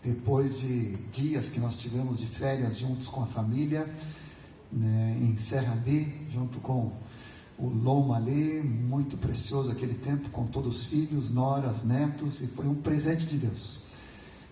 depois de dias que nós tivemos de férias juntos com a família, né, em Serra B, junto com o Loma ali, muito precioso aquele tempo, com todos os filhos, noras, netos, e foi um presente de Deus.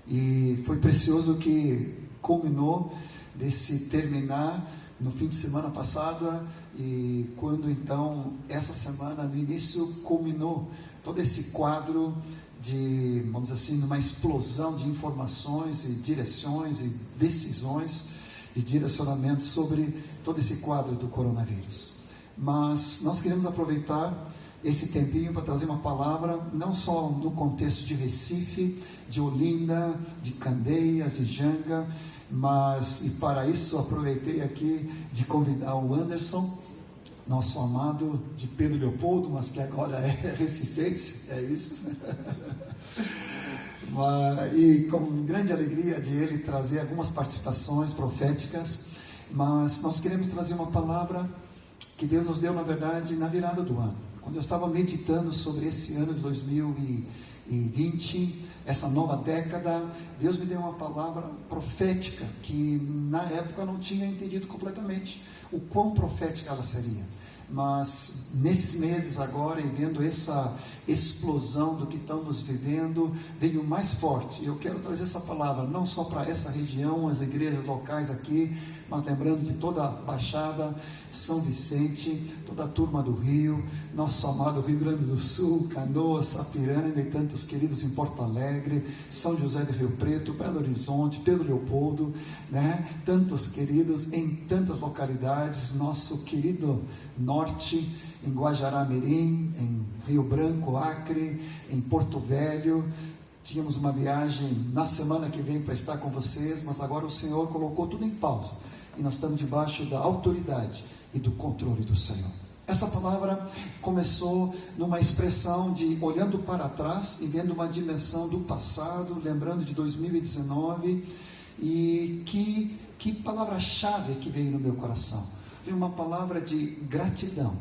E foi precioso que culminou desse terminar no fim de semana passada, e quando então, essa semana, no início, culminou todo esse quadro de, vamos dizer assim, uma explosão de informações e direções e decisões de direcionamento sobre todo esse quadro do coronavírus. Mas nós queremos aproveitar esse tempinho para trazer uma palavra, não só no contexto de Recife, de Olinda, de Candeias, de Janga, mas, e para isso aproveitei aqui de convidar o Anderson, nosso amado de Pedro Leopoldo, mas que agora é recifense, é isso? E com grande alegria de ele trazer algumas participações proféticas, mas nós queremos trazer uma palavra que Deus nos deu, na verdade, na virada do ano. Quando eu estava meditando sobre esse ano de 2020, essa nova década, Deus me deu uma palavra profética, que na época eu não tinha entendido completamente o quão profética ela seria. Mas nesses meses agora, e vendo essa explosão do que estamos vivendo, veio mais forte. Eu quero trazer essa palavra não só para essa região, as igrejas locais aqui, mas lembrando de toda a Baixada, São Vicente, toda a turma do Rio, nosso amado Rio Grande do Sul, Canoas, Sapiranga e tantos queridos em Porto Alegre, São José do Rio Preto, Belo Horizonte, Pedro Leopoldo, né? Tantos queridos em tantas localidades, nosso querido norte, em Guajará-Mirim, em Rio Branco, Acre, em Porto Velho. Tínhamos uma viagem na semana que vem para estar com vocês, mas agora o Senhor colocou tudo em pausa, e nós estamos debaixo da autoridade e do controle do Senhor. Essa palavra começou numa expressão de olhando para trás e vendo uma dimensão do passado, lembrando de 2019, e que palavra-chave que veio no meu coração. Veio uma palavra de gratidão,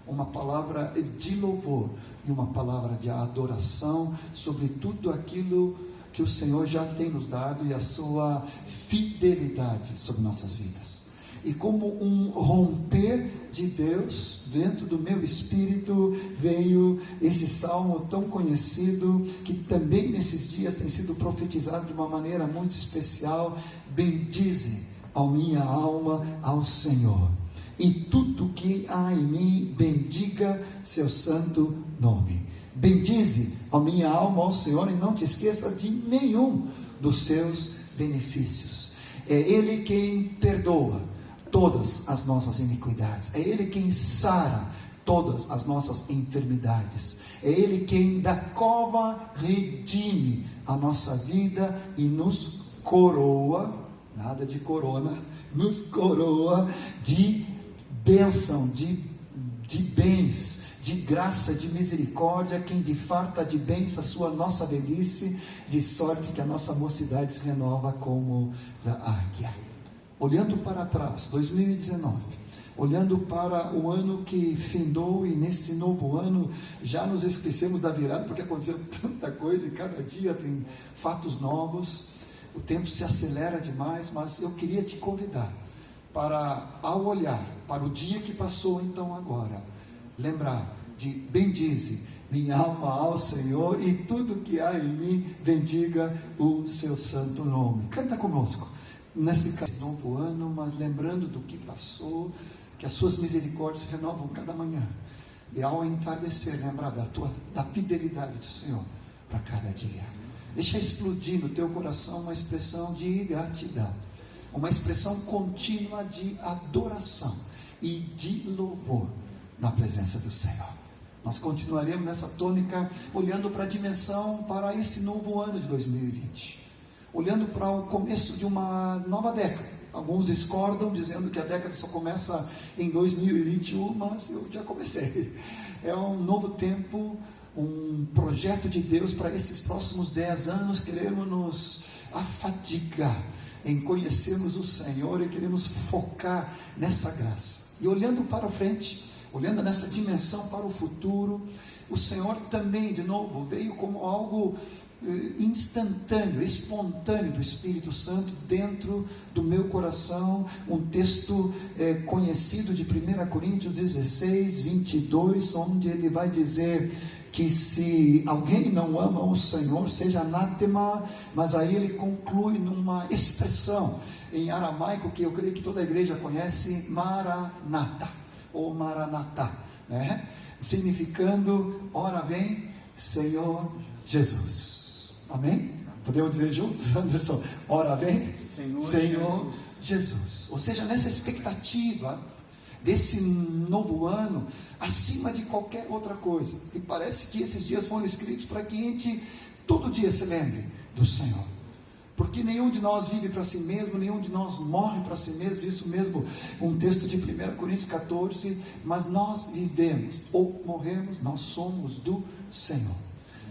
uma palavra de louvor e uma palavra de adoração sobre tudo aquilo que o Senhor já tem nos dado e a sua fidelidade sobre nossas vidas. E como um romper de Deus dentro do meu espírito, veio esse salmo tão conhecido, que também nesses dias tem sido profetizado de uma maneira muito especial: bendize a minha alma ao Senhor, e tudo que há em mim, bendiga seu santo nome. Bendize a minha alma ao Senhor, e não te esqueça de nenhum dos seus benefícios. É Ele quem perdoa todas as nossas iniquidades, é Ele quem sara todas as nossas enfermidades, é Ele quem da cova redime a nossa vida e nos coroa, nada de corona, nos coroa de bênção, de bens, de graça, de misericórdia, quem de farta de bens a sua nossa velhice, de sorte que a nossa mocidade se renova como da águia. Olhando para trás, 2019, olhando para o ano que findou, e nesse novo ano já nos esquecemos da virada, porque aconteceu tanta coisa e cada dia tem fatos novos, o tempo se acelera demais, mas eu queria te convidar para, ao olhar para o dia que passou então agora, lembrar de bendize minha alma ao Senhor, e tudo que há em mim, bendiga o seu santo nome. Canta conosco nesse novo ano, mas lembrando do que passou, que as suas misericórdias se renovam cada manhã, e ao entardecer lembrar da fidelidade do Senhor para cada dia. Deixa explodir no teu coração uma expressão de gratidão, uma expressão contínua de adoração e de louvor na presença do Senhor. Nós continuaremos nessa tônica, olhando para a dimensão, para esse novo ano de 2020, olhando para o começo de uma nova década. Alguns discordam, dizendo que a década só começa em 2021, mas eu já comecei. É um novo tempo, um projeto de Deus para esses próximos 10 anos. Queremos nos afadigar em conhecermos o Senhor e queremos focar nessa graça. E olhando para frente, olhando nessa dimensão para o futuro, o Senhor também, de novo, veio como algo instantâneo, espontâneo do Espírito Santo dentro do meu coração, um texto conhecido de 1 Coríntios 16, 22, onde ele vai dizer que se alguém não ama o Senhor, seja anátema, mas aí ele conclui numa expressão em aramaico que eu creio que toda a igreja conhece, Maranata, ou Maranatá, né? Significando, ora vem, Senhor Jesus. Amém? Podemos dizer juntos, Anderson? Ora vem, Senhor Jesus. Ou seja, nessa expectativa desse novo ano, acima de qualquer outra coisa, e parece que esses dias foram escritos para que a gente todo dia se lembre do Senhor, porque nenhum de nós vive para si mesmo, nenhum de nós morre para si mesmo. Isso mesmo, um texto de 1 Coríntios 14, mas nós vivemos ou morremos, nós somos do Senhor.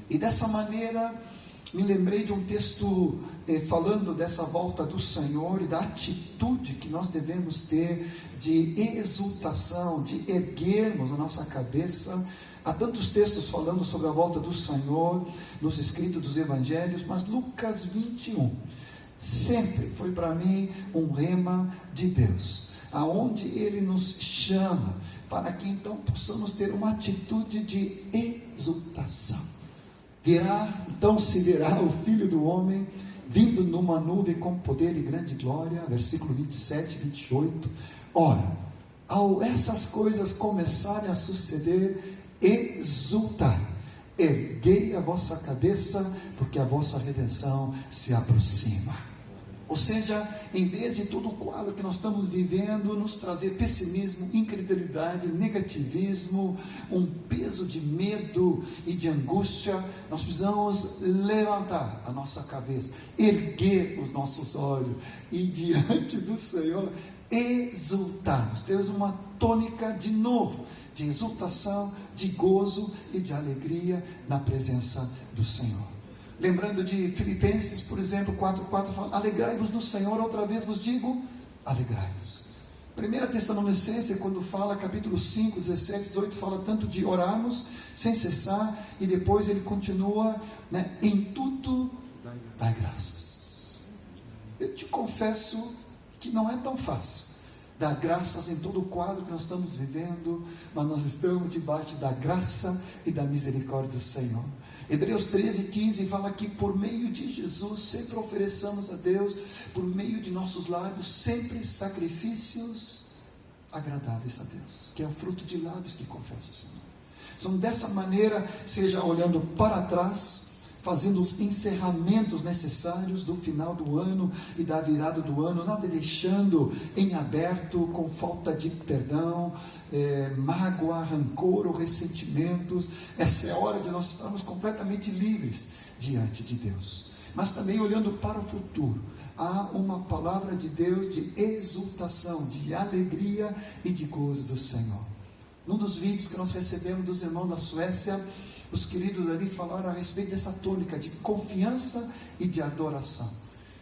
E dessa maneira me lembrei de um texto falando dessa volta do Senhor e da atitude que nós devemos ter de exultação, de erguermos a nossa cabeça. Há tantos textos falando sobre a volta do Senhor nos escritos dos evangelhos, mas Lucas 21 sempre foi para mim um rema de Deus, aonde Ele nos chama para que então possamos ter uma atitude de exultação. Então se verá o Filho do Homem vindo numa nuvem com poder e grande glória, versículo 27, 28. Ora, ao essas coisas começarem a suceder, exultai, erguei a vossa cabeça, porque a vossa redenção se aproxima. Ou seja, em vez de todo o quadro que nós estamos vivendo nos trazer pessimismo, incredulidade, negativismo, um peso de medo e de angústia, nós precisamos levantar a nossa cabeça, erguer os nossos olhos e diante do Senhor exultarmos. Temos uma tônica de novo, de exultação, de gozo e de alegria na presença do Senhor. Lembrando de Filipenses, por exemplo, 4,4 fala: alegrai-vos no Senhor, outra vez vos digo, alegrai-vos. 1 Tessalonicenses, quando fala, capítulo 5, 17, 18, fala tanto de orarmos sem cessar, e depois ele continua, né, em tudo dai graças. Eu te confesso que não é tão fácil dar graças em todo o quadro que nós estamos vivendo, mas nós estamos debaixo da graça e da misericórdia do Senhor. Hebreus 13, 15 fala que por meio de Jesus sempre ofereçamos a Deus, por meio de nossos lábios, sempre sacrifícios agradáveis a Deus, que é o fruto de lábios que confessam o Senhor. Então dessa maneira, seja olhando para trás, fazendo os encerramentos necessários do final do ano e da virada do ano, nada deixando em aberto com falta de perdão, mágoa, rancor ou ressentimentos. Essa é a hora de nós estarmos completamente livres diante de Deus. Mas também olhando para o futuro, há uma palavra de Deus de exultação, de alegria e de gozo do Senhor. Num dos vídeos que nós recebemos dos irmãos da Suécia, os queridos ali falaram a respeito dessa tônica de confiança e de adoração,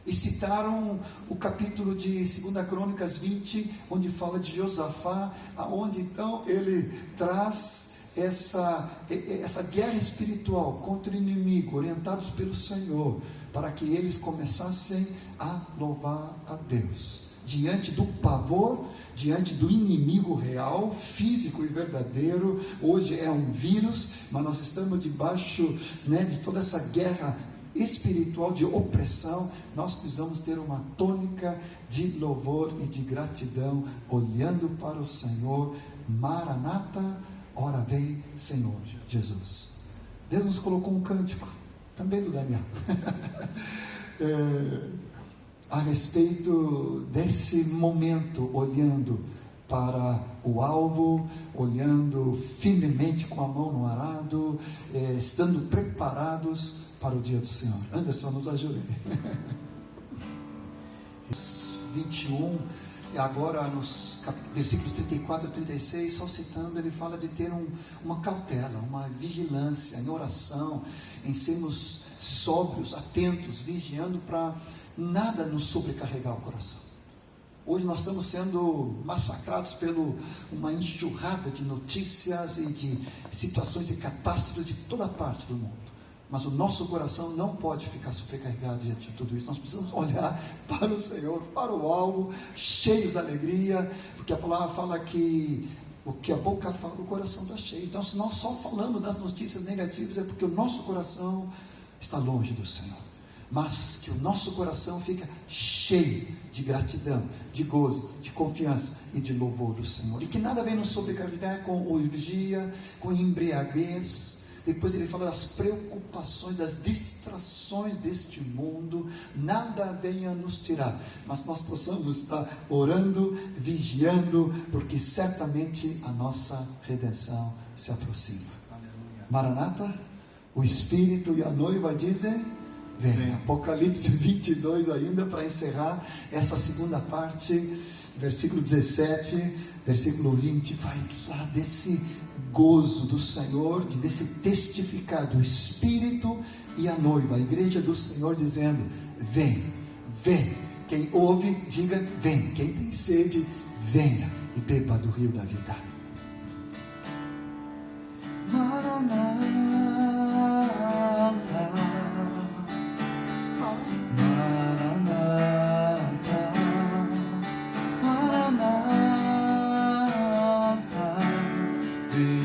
e citaram o capítulo de 2 Crônicas 20, onde fala de Josafá, onde então ele traz essa guerra espiritual contra o inimigo, orientados pelo Senhor, para que eles começassem a louvar a Deus, diante do pavor, diante do inimigo real, físico e verdadeiro. Hoje é um vírus, mas nós estamos debaixo, né, de toda essa guerra espiritual de opressão. Nós precisamos ter uma tônica de louvor e de gratidão, olhando para o Senhor. Maranata, ora vem Senhor Jesus. Deus nos colocou um cântico, também do Daniel, a respeito desse momento, olhando para o alvo, olhando firmemente com a mão no arado, estando preparados para o dia do Senhor. Anderson, nos ajude. 21, agora nos versículos 34 a 36, só citando, ele fala de ter uma cautela, uma vigilância em oração, em sermos sóbrios, atentos, vigiando para nada nos sobrecarregar o coração. Hoje nós estamos sendo massacrados por uma enxurrada de notícias e de situações de catástrofe de toda parte do mundo. Mas o nosso coração não pode ficar sobrecarregado diante de tudo isso. Nós precisamos olhar para o Senhor, para o alvo, cheios da alegria, porque a palavra fala que o que a boca fala, o coração está cheio. Então, se nós só falamos das notícias negativas, é porque o nosso coração está longe do Senhor. Mas que o nosso coração fica cheio de gratidão, de gozo, de confiança e de louvor do Senhor. E que nada venha nos sobrecarregar com orgia, com embriaguez. Depois ele fala das preocupações, das distrações deste mundo. Nada venha nos tirar, mas nós possamos estar orando, vigiando, porque certamente a nossa redenção se aproxima. Aleluia. Maranata, o Espírito e a noiva dizem: vem. Apocalipse 22 ainda, para encerrar essa segunda parte, versículo 17, versículo 20, vai lá desse gozo do Senhor, desse testificar do Espírito e a noiva, a igreja do Senhor, dizendo: vem, vem. Quem ouve, diga: vem. Quem tem sede, venha e beba do rio da vida. Maranata,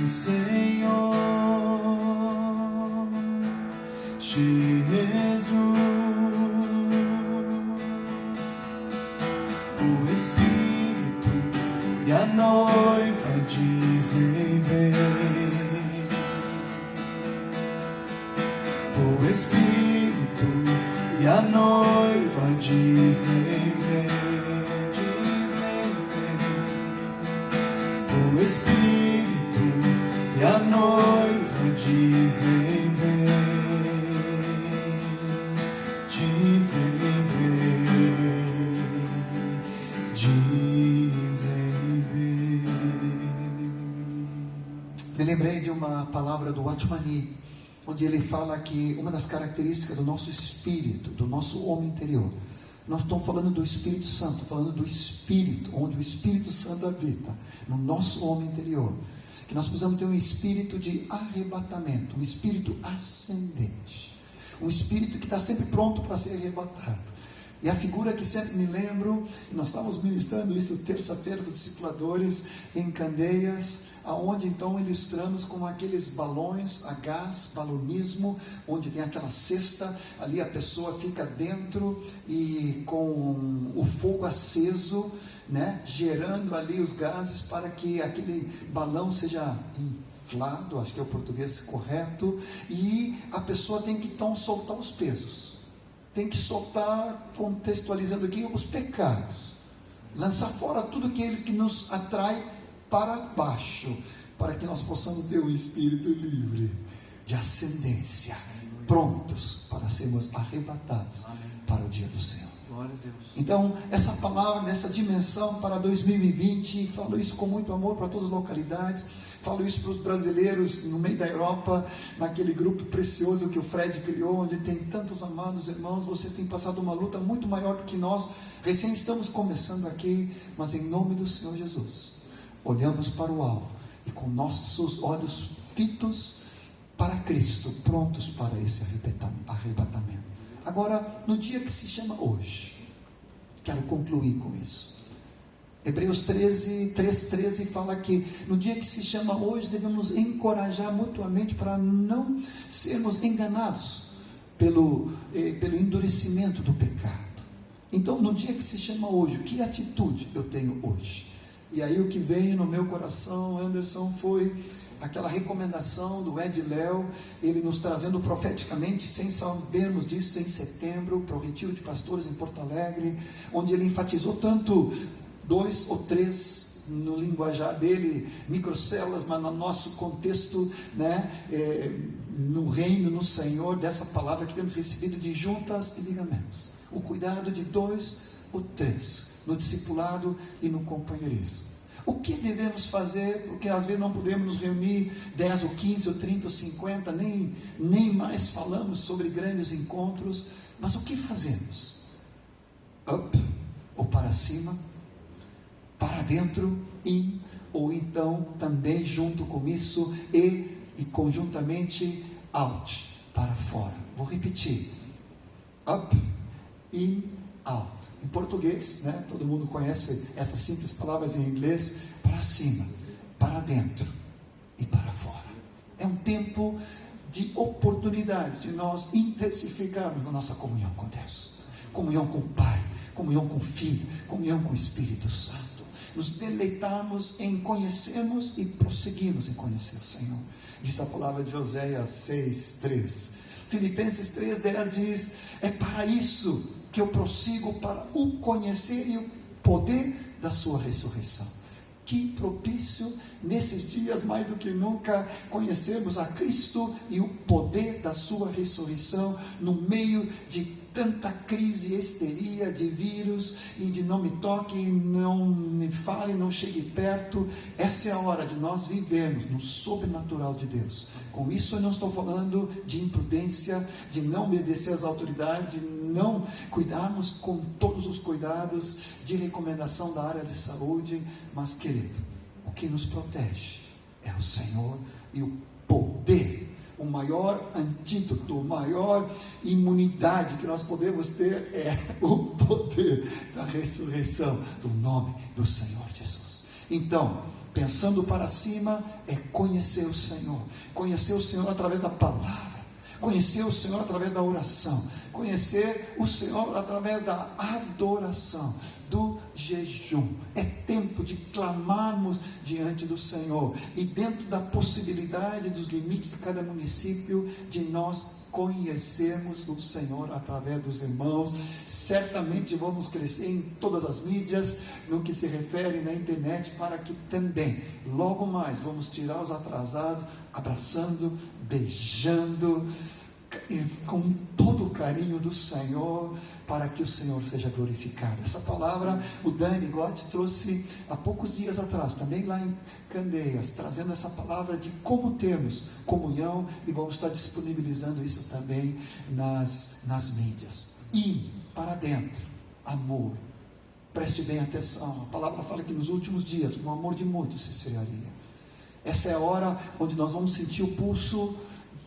Senhor, Jesus, o Espírito e a noiva dizem: vem. O Espírito e a noiva dizem: vem, dizem: vem. O Espírito e a noiva dizem: vem, dizem: vem, dizem: vem. Me lembrei de uma palavra do Watchmani, onde ele fala que uma das características do nosso espírito, do nosso homem interior, nós estamos falando do Espírito Santo, falando do Espírito, onde o Espírito Santo habita, no nosso homem interior, que nós precisamos ter um espírito de arrebatamento, um espírito ascendente, um espírito que está sempre pronto para ser arrebatado. E a figura que sempre me lembro, e nós estávamos ministrando isso terça-feira dos discipuladores em Candeias, aonde então ilustramos com aqueles balões a gás, balonismo, onde tem aquela cesta, ali a pessoa fica dentro e com o fogo aceso, né, gerando ali os gases para que aquele balão seja inflado, acho que é o português correto, e a pessoa tem que então soltar os pesos, tem que soltar, contextualizando aqui, os pecados, lançar fora tudo aquilo que nos atrai para baixo, para que nós possamos ter um espírito livre de ascendência, prontos para sermos arrebatados para o dia do Senhor. Glória a Deus. Então, essa palavra, nessa dimensão para 2020, falo isso com muito amor para todas as localidades, falo isso para os brasileiros no meio da Europa, naquele grupo precioso que o Fred criou, onde tem tantos amados irmãos. Vocês têm passado uma luta muito maior do que nós, recém estamos começando aqui, mas em nome do Senhor Jesus, olhamos para o alvo e com nossos olhos fitos para Cristo, prontos para esse arrebatamento. Agora, no dia que se chama hoje, quero concluir com isso. Hebreus 3:13 fala que no dia que se chama hoje, devemos encorajar mutuamente para não sermos enganados pelo endurecimento do pecado. Então, no dia que se chama hoje, que atitude eu tenho hoje? E aí o que veio no meu coração, Anderson, foi aquela recomendação do Ed Léo, ele nos trazendo profeticamente, sem sabermos disso, em setembro, para o retiro de pastores em Porto Alegre, onde ele enfatizou tanto 2 ou 3, no linguajar dele, microcélulas, mas no nosso contexto, né, no reino, no Senhor, dessa palavra que temos recebido de juntas e ligamentos, o cuidado de 2 ou 3, no discipulado e no companheirismo. O que devemos fazer? Porque às vezes não podemos nos reunir 10 ou 15 ou 30 ou 50, nem mais falamos sobre grandes encontros, mas o que fazemos? Up ou para cima? Para dentro, in, ou então também junto com isso e conjuntamente out, para fora. Vou repetir: up, in, out. Em português, né, todo mundo conhece essas simples palavras em inglês: para cima, para dentro e para fora. É um tempo de oportunidades, de nós intensificarmos a nossa comunhão com Deus, comunhão com o Pai, comunhão com o Filho, comunhão com o Espírito Santo, nos deleitarmos em conhecermos e prosseguirmos em conhecer o Senhor. Diz a palavra de Oséias 6:3. Filipenses 3:10 diz: é para isso que eu prossigo, para o conhecer e o poder da sua ressurreição. Que propício nesses dias, mais do que nunca, conhecermos a Cristo e o poder da sua ressurreição, no meio de tanta crise, histeria, de vírus, e de não me toque, não me fale, não chegue perto. Essa é a hora de nós vivermos no sobrenatural de Deus. Com isso eu não estou falando de imprudência, de não obedecer às autoridades, de não cuidarmos com todos os cuidados de recomendação da área de saúde, mas, querido, o que nos protege é o Senhor e o poder. O maior antídoto, a maior imunidade que nós podemos ter é o poder da ressurreição do nome do Senhor Jesus. Então, pensando para cima, é conhecer o Senhor através da palavra, conhecer o Senhor através da oração, conhecer o Senhor através da adoração, do jejum. É tempo de clamarmos diante do Senhor, e dentro da possibilidade, dos limites de cada município, de nós conhecermos o Senhor através dos irmãos. Certamente vamos crescer em todas as mídias, no que se refere na internet, para que também, logo mais, vamos tirar os atrasados, abraçando, beijando, com todo o carinho do Senhor, para que o Senhor seja glorificado. Essa palavra o Dani Gotti trouxe há poucos dias atrás, também lá em Candeias, trazendo essa palavra de como termos comunhão, e vamos estar disponibilizando isso também nas mídias. E para dentro, amor. Preste bem atenção, a palavra fala que nos últimos dias o amor de muitos se esfriaria. Essa é a hora onde nós vamos sentir o pulso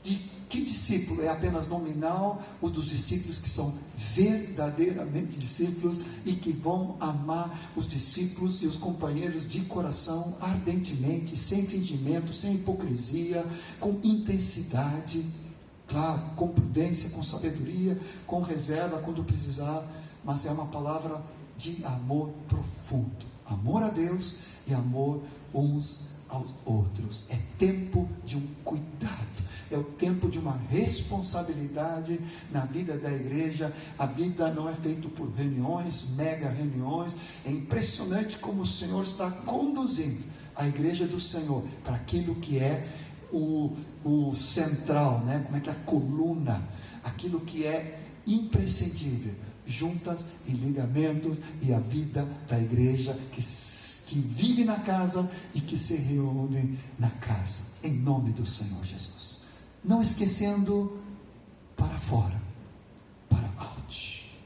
de que discípulo é apenas nominal, ou dos discípulos que são verdadeiramente discípulos e que vão amar os discípulos e os companheiros de coração ardentemente, sem fingimento, sem hipocrisia, com intensidade, claro, com prudência, com sabedoria, com reserva quando precisar, mas é uma palavra de amor profundo, amor a Deus e amor uns aos outros. É tempo de um cuidado, é o tempo de uma responsabilidade na vida da igreja. A vida não é feita por reuniões, mega reuniões. É impressionante como o Senhor está conduzindo a igreja do Senhor para aquilo que é o central, né? Como é que é a coluna, aquilo que é imprescindível, juntas e ligamentos, e a vida da igreja que vive na casa e que se reúne na casa, em nome do Senhor Jesus. Não esquecendo para fora, para out.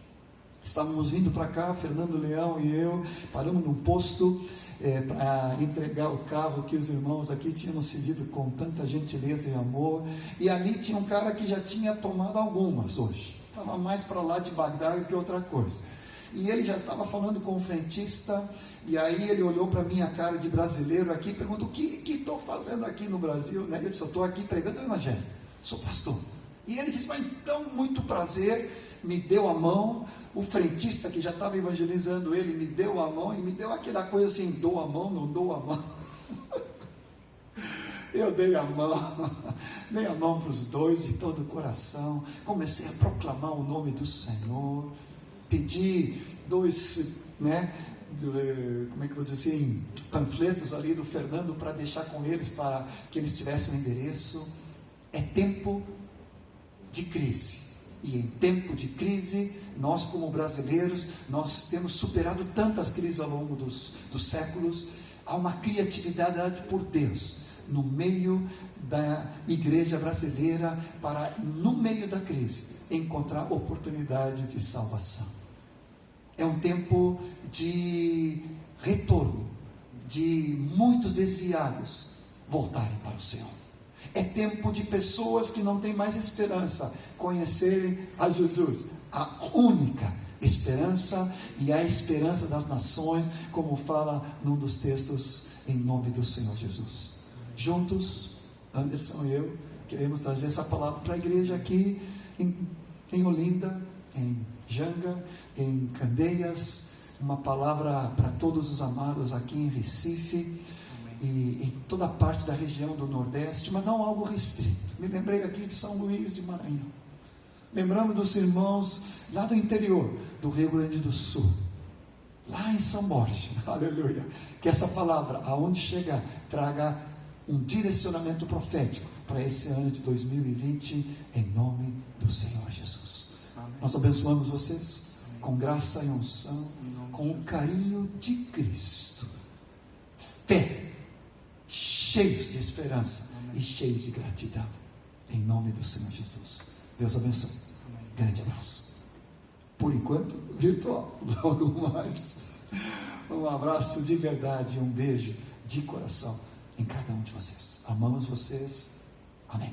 Estávamos vindo para cá, Fernando Leão e eu, paramos num posto para entregar o carro que os irmãos aqui tinham cedido com tanta gentileza e amor, e ali tinha um cara que já tinha tomado algumas hoje, estava mais para lá de Bagdá do que outra coisa, e ele já estava falando com o frentista, e aí ele olhou para a minha cara de brasileiro aqui e perguntou: o que estou fazendo aqui no Brasil, né? Eu disse: eu estou aqui pregando o evangelho, sou pastor. E ele disse: mas então, muito prazer, me deu a mão. O frentista que já estava evangelizando ele me deu a mão, e me deu aquela coisa assim: dou a mão, não dou a mão. Eu dei a mão para os dois de todo o coração, comecei a proclamar o nome do Senhor, pedi 2, como é que eu vou dizer assim, panfletos ali do Fernando para deixar com eles, para que eles tivessem o endereço. É tempo de crise, e em tempo de crise, nós como brasileiros, nós temos superado tantas crises ao longo dos séculos. Há uma criatividade por Deus no meio da igreja brasileira, para, no meio da crise, encontrar oportunidade de salvação. É um tempo de retorno, de muitos desviados voltarem para o Senhor. É tempo de pessoas que não têm mais esperança conhecerem a Jesus, a única esperança e a esperança das nações, como fala num dos textos, em nome do Senhor Jesus. Juntos, Anderson e eu queremos trazer essa palavra para a igreja aqui em Olinda, em Janga, em Candeias, uma palavra para todos os amados aqui em Recife e em toda a parte da região do Nordeste, mas não algo restrito. Me lembrei aqui de São Luís de Maranhão, lembramos dos irmãos lá do interior do Rio Grande do Sul, lá em São Borja, aleluia, que essa palavra, aonde chegar, traga um direcionamento profético para esse ano de 2020, em nome do Senhor Jesus. Amém. Nós abençoamos vocês com graça e unção, com o carinho de Cristo, fé, cheios de esperança. Amém. E cheios de gratidão, em nome do Senhor Jesus. Deus abençoe. Amém. Grande abraço. Por enquanto, virtual, logo mais. Um abraço de verdade, um beijo de coração em cada um de vocês. Amamos vocês. Amém.